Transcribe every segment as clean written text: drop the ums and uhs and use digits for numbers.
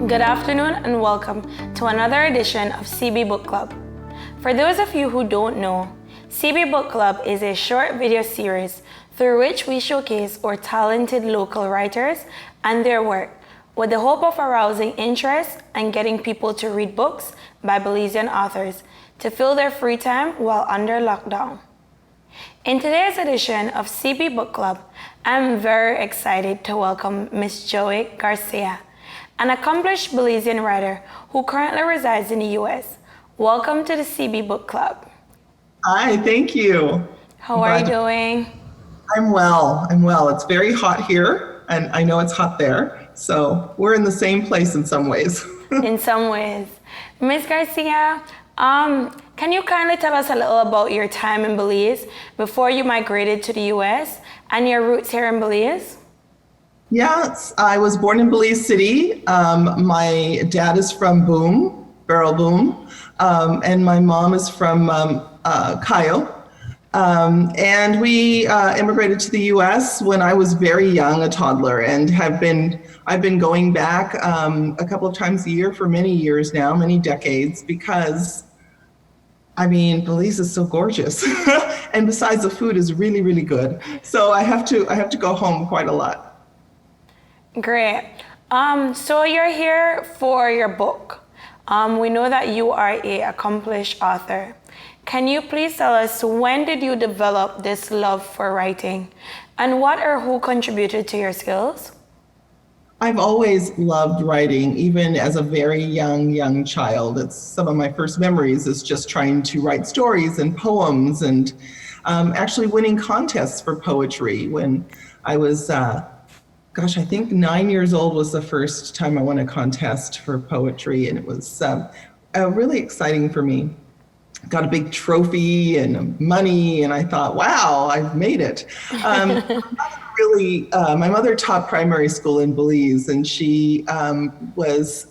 Good afternoon and welcome to another edition of CB Book Club. For those of you who don't know, CB Book Club is a short video series through which we showcase our talented local writers and their work with the hope of arousing interest and getting people to read books by Belizean authors to fill their free time while under lockdown. In today's edition of CB Book Club, I'm very excited to welcome Miss Joey Garcia, an accomplished Belizean writer who currently resides in the U.S. Welcome to the CB Book Club. Hi, thank you. How are you doing? I'm well. It's very hot here, and I know it's hot there. So we're in the same place in some ways. In some ways. Miss Garcia, can you kindly tell us a little about your time in Belize before you migrated to the U.S. and your roots here in Belize? Yes, I was born in Belize City. My dad is from Barrel Boom, and my mom is from Cayo. And we immigrated to the U.S. when I was very young, a toddler, and I've been going back a couple of times a year for many years now, many decades, because Belize is so gorgeous, and besides, the food is really, really good. So I have to go home quite a lot. Great. So you're here for your book. We know that you are an accomplished author. Can you please tell us, when did you develop this love for writing, and what or who contributed to your skills? I've always loved writing, even as a very young child. It's some of my first memories is just trying to write stories and poems, and actually winning contests for poetry when I was I think 9 years old was the first time I won a contest for poetry, and it was really exciting for me. Got a big trophy and money, and I thought, wow, I've made it. My mother taught primary school in Belize, and she was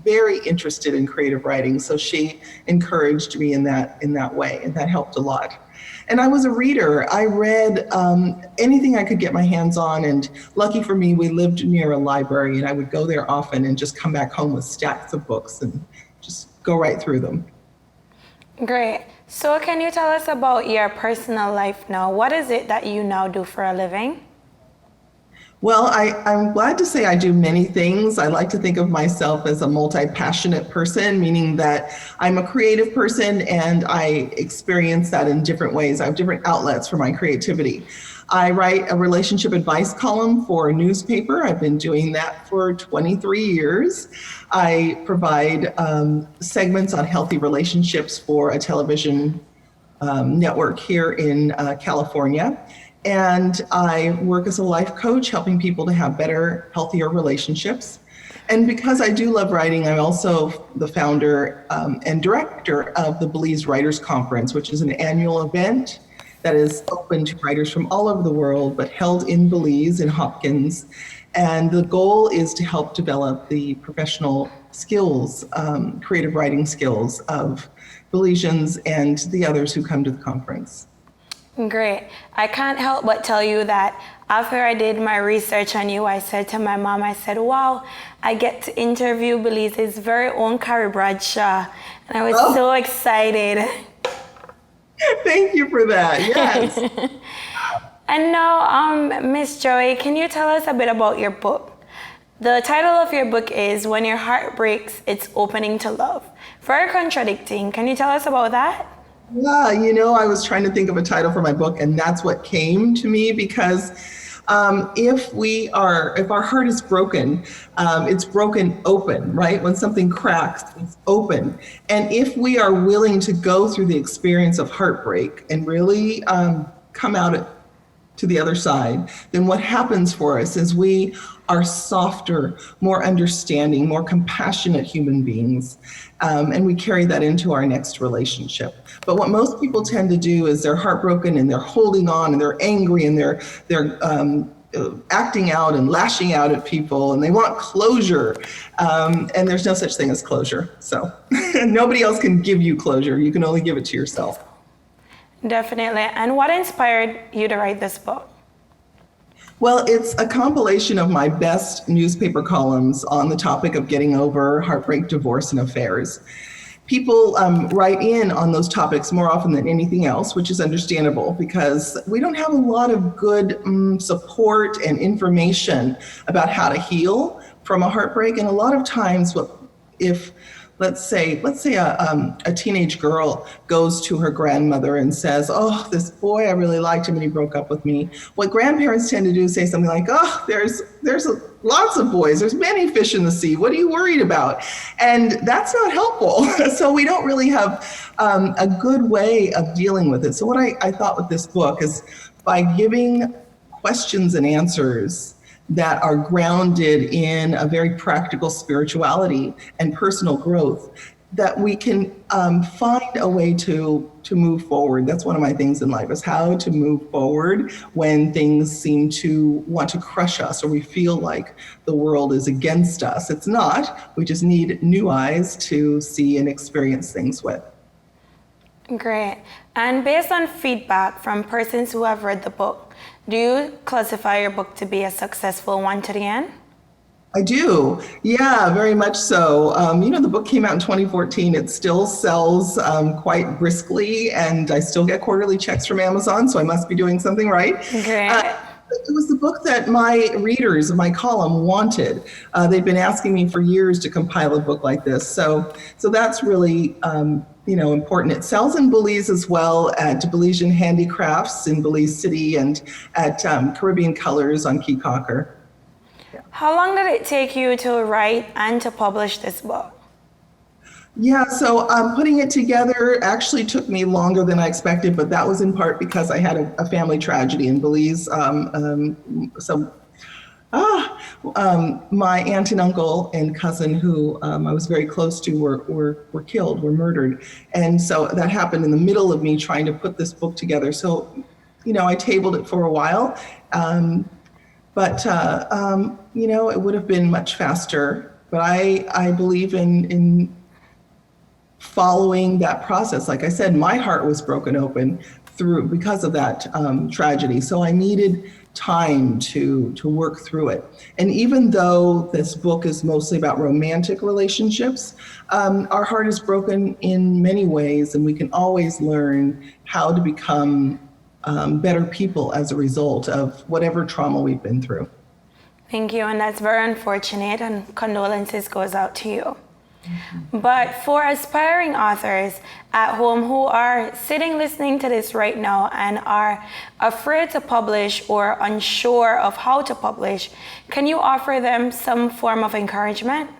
very interested in creative writing, so she encouraged me in that way, and that helped a lot. And I was a reader. I read anything I could get my hands on, and lucky for me, we lived near a library, and I would go there often and just come back home with stacks of books and just go right through them. Great. So can you tell us about your personal life now? What is it that you now do for a living? Well, I'm glad to say I do many things. I like to think of myself as a multi-passionate person, meaning that I'm a creative person and I experience that in different ways. I have different outlets for my creativity. I write a relationship advice column for a newspaper. I've been doing that for 23 years. I provide segments on healthy relationships for a television network here in California. And I work as a life coach, helping people to have better, healthier relationships. And because I do love writing, I'm also the founder and director of the Belize Writers Conference, which is an annual event that is open to writers from all over the world, but held in Belize, in Hopkins. And the goal is to help develop the professional skills, creative writing skills of Belizeans and the others who come to the conference. Great. I can't help but tell you that after I did my research on you, I said to my mom, I said, wow, I get to interview Belize's very own Carrie Bradshaw. And I was so excited. Thank you for that. Yes. And now, Miss Joey, can you tell us a bit about your book? The title of your book is When Your Heart Breaks, It's Opening to Love. Very contradicting. Can you tell us about that? Yeah, I was trying to think of a title for my book, and that's what came to me, because if our heart is broken, it's broken open, right? When something cracks, it's open. And if we are willing to go through the experience of heartbreak and really come out to the other side, then what happens for us is we are softer, more understanding, more compassionate human beings. And we carry that into our next relationship. But what most people tend to do is they're heartbroken and they're holding on and they're angry and they're acting out and lashing out at people, and they want closure. And there's no such thing as closure. So nobody else can give you closure. You can only give it to yourself. Definitely. And what inspired you to write this book? Well, it's a compilation of my best newspaper columns on the topic of getting over heartbreak, divorce, and affairs. People write in on those topics more often than anything else, which is understandable because we don't have a lot of good support and information about how to heal from a heartbreak. And a lot of times, if let's say a teenage girl goes to her grandmother and says, "Oh, this boy, I really liked him and he broke up with me." What grandparents tend to do is say something like, "Oh, there's lots of boys. There's many fish in the sea. What are you worried about?" And that's not helpful. So we don't really have a good way of dealing with it. So what I thought with this book is by giving questions and answers that are grounded in a very practical spirituality and personal growth, that we can find a way to move forward. That's one of my things in life, is how to move forward when things seem to want to crush us or we feel like the world is against us. It's not. We just need new eyes to see and experience things with. Great. And based on feedback from persons who have read the book, do you classify your book to be a successful one to the end? I do. Yeah, very much so. The book came out in 2014. It still sells quite briskly, and I still get quarterly checks from Amazon, so I must be doing something right. Great. It was the book that my readers of my column wanted. They'd been asking me for years to compile a book like this. So that's really important. It sells in Belize as well, at Belizean Handicrafts in Belize City, and at Caribbean Colors on Key Cocker. How long did it take you to write and to publish this book? Yeah, so putting it together actually took me longer than I expected, but that was in part because I had a family tragedy in Belize. My aunt and uncle and cousin, who I was very close to, were killed, were murdered. And so that happened in the middle of me trying to put this book together. So, I tabled it for a while, but it would have been much faster. But I believe in following that process. Like I said, my heart was broken open because of that tragedy. So I needed time to work through it. And even though this book is mostly about romantic relationships, our heart is broken in many ways, and we can always learn how to become better people as a result of whatever trauma we've been through. Thank you, and that's very unfortunate, and condolences goes out to you. But for aspiring authors at home who are sitting listening to this right now and are afraid to publish or unsure of how to publish, can you offer them some form of encouragement?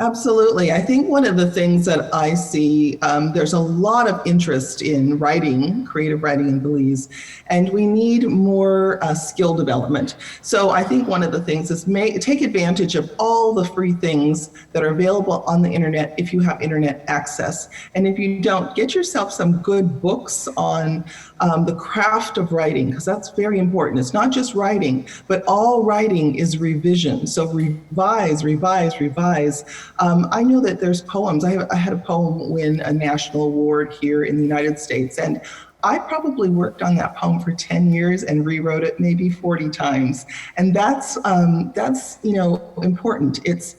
Absolutely. I think one of the things that I see, there's a lot of interest in writing, creative writing in Belize, and we need more skill development. So I think one of the things is take advantage of all the free things that are available on the internet if you have internet access. And if you don't, get yourself some good books on the craft of writing, because that's very important. It's not just writing, but all writing is revision. So revise, revise, revise. I know that there's poems. I had a poem win a national award here in the United States, and I probably worked on that poem for 10 years and rewrote it maybe 40 times. And that's important. It's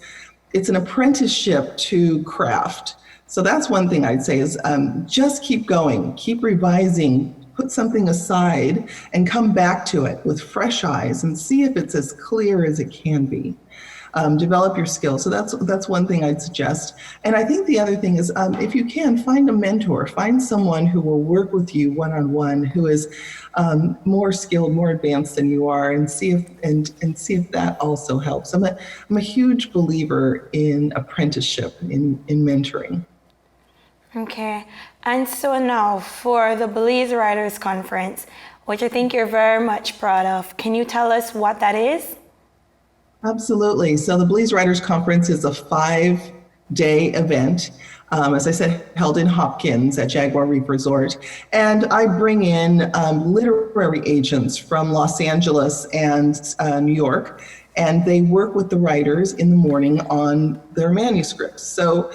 an apprenticeship to craft. So that's one thing I'd say is just keep going, keep revising, put something aside and come back to it with fresh eyes and see if it's as clear as it can be. Develop your skills. So that's one thing I'd suggest. And I think the other thing is, if you can, find a mentor, find someone who will work with you one-on-one, who is more skilled, more advanced than you are, and see if that also helps. I'm a huge believer in apprenticeship, in mentoring. Okay, and so now for the Belize Writers Conference, which I think you're very much proud of, can you tell us what that is? Absolutely. So the Belize Writers Conference is a 5-day event, as I said, held in Hopkins at Jaguar Reef Resort. And I bring in literary agents from Los Angeles and New York, and they work with the writers in the morning on their manuscripts. So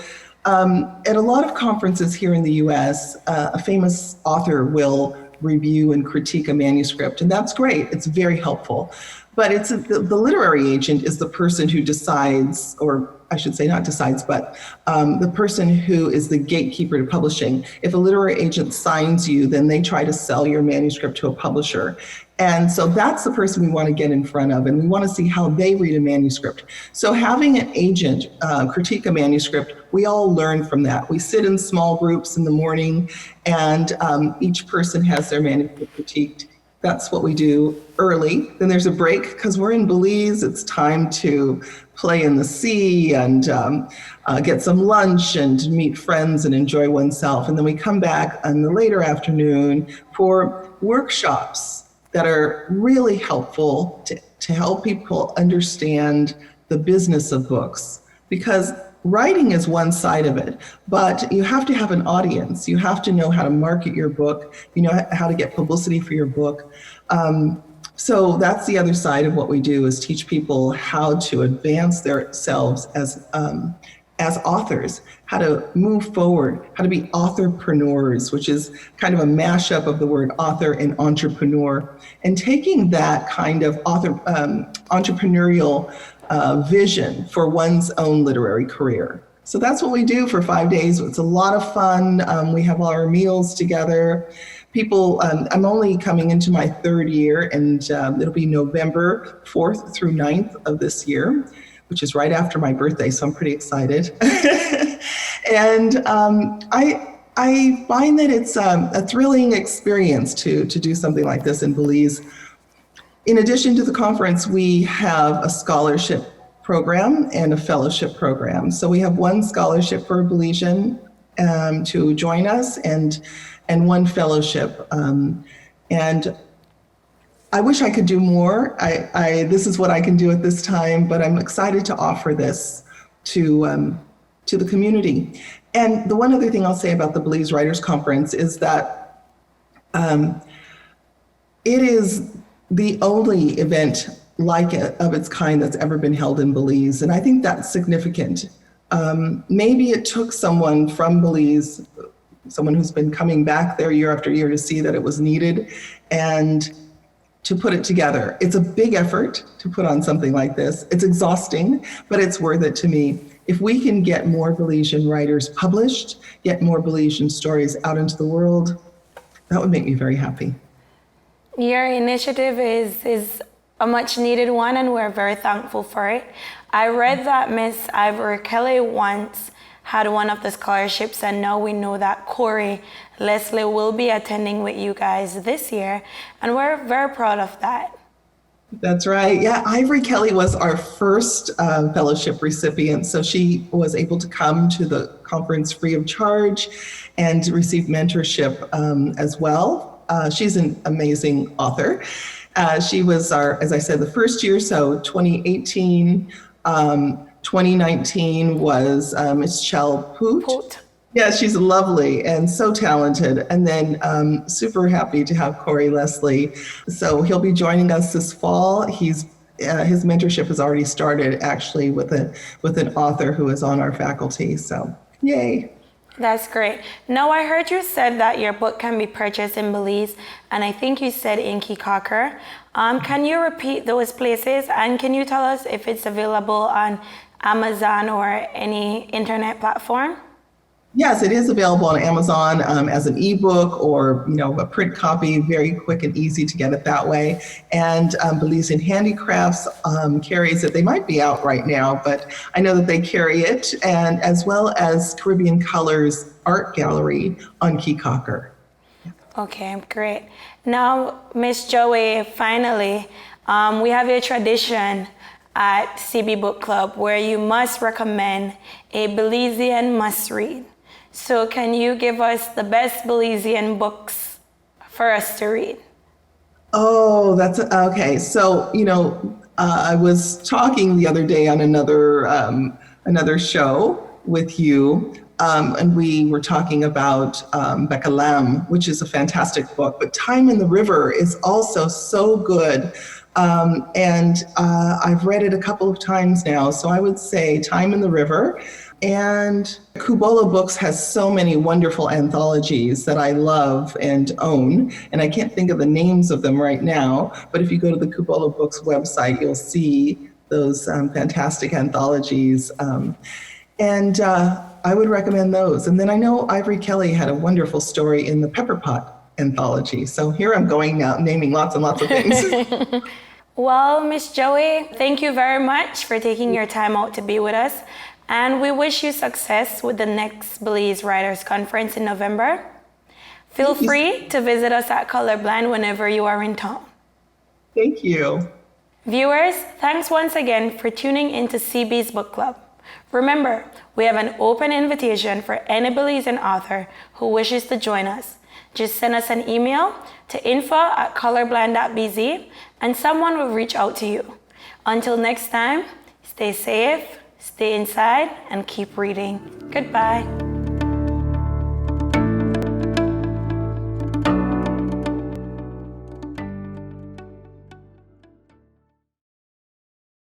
at a lot of conferences here in the US, a famous author will review and critique a manuscript. And that's great. It's very helpful. But the literary agent is the person who decides, or I should say not decides, but the person who is the gatekeeper to publishing. If a literary agent signs you, then they try to sell your manuscript to a publisher. And so that's the person we want to get in front of, and we want to see how they read a manuscript. So having an agent critique a manuscript, we all learn from that. We sit in small groups in the morning, and each person has their manuscript critiqued. That's what we do early. Then there's a break because we're in Belize. It's time to play in the sea and get some lunch and meet friends and enjoy oneself. And then we come back in the later afternoon for workshops that are really helpful to help people understand the business of books. Because writing is one side of it, but you have to have an audience. You have to know how to market your book, you know how to get publicity for your book. So that's the other side of what we do, is teach people how to advance themselves as authors, how to move forward, how to be authorpreneurs, which is kind of a mashup of the word author and entrepreneur, and taking that kind of entrepreneurial vision for one's own literary career. So that's what we do for 5 days. It's a lot of fun. We have all our meals together. People, I'm only coming into my third year, and it'll be November 4th through 9th of this year, which is right after my birthday, so I'm pretty excited. And I find that it's a thrilling experience to do something like this in Belize. In addition to the conference, we have a scholarship program and a fellowship program. So we have one scholarship for a Belizean to join us, and one fellowship. And I wish I could do more. This is what I can do at this time, but I'm excited to offer this to the community. And the one other thing I'll say about the Belize Writers Conference is that it is the only event like it of its kind that's ever been held in Belize. And I think that's significant. Maybe it took someone from Belize, someone who's been coming back there year after year, to see that it was needed and to put it together. It's a big effort to put on something like this. It's exhausting, but it's worth it to me. If we can get more Belizean writers published, get more Belizean stories out into the world, that would make me very happy. Your initiative is a much needed one, and we're very thankful for it. I read that Miss Ivory Kelly once had one of the scholarships, and now we know that Corey Leslie will be attending with you guys this year, and we're very proud of that. That's right. Yeah, Ivory Kelly was our first fellowship recipient, so she was able to come to the conference free of charge and receive mentorship as well. She's an amazing author. She was our, as I said, the first year, so 2018, 2019 was Miss Chell Poot. Yeah, she's lovely and so talented. And then super happy to have Corey Leslie. So he'll be joining us this fall. His mentorship has already started, actually, with an author who is on our faculty. So yay. That's great. Now, I heard you said that your book can be purchased in Belize, and I think you said in Kikaker. Can you repeat those places, and can you tell us if it's available on Amazon or any internet platform? Yes, it is available on Amazon as an ebook or a print copy, very quick and easy to get it that way. And Belizean Handicrafts carries it. They might be out right now, but I know that they carry it, and as well as Caribbean Colors Art Gallery on Kikaker. Okay, great. Now, Miss Joey, finally, we have a tradition at CB Book Club where you must recommend a Belizean must-read. So can you give us the best Belizean books for us to read? Oh, that's okay. So, I was talking the other day on another show with you, and we were talking about Bekalam, which is a fantastic book, but Time in the River is also so good. And I've read it a couple of times now. So I would say Time in the River. And Kubola Books has so many wonderful anthologies that I love and own. And I can't think of the names of them right now, but if you go to the Kubola Books website, you'll see those fantastic anthologies. And I would recommend those. And then I know Ivory Kelly had a wonderful story in the Pepper Pot anthology. So here I'm going now, naming lots and lots of things. Well, Miss Joey, thank you very much for taking your time out to be with us. And we wish you success with the next Belize Writers Conference in November. Feel free to visit us at Colorblind whenever you are in town. Thank you. Viewers, thanks once again for tuning into CB's Book Club. Remember, we have an open invitation for any Belizean author who wishes to join us. Just send us an email to info@colorblind.bz and someone will reach out to you. Until next time, stay safe, stay inside, and keep reading. Goodbye.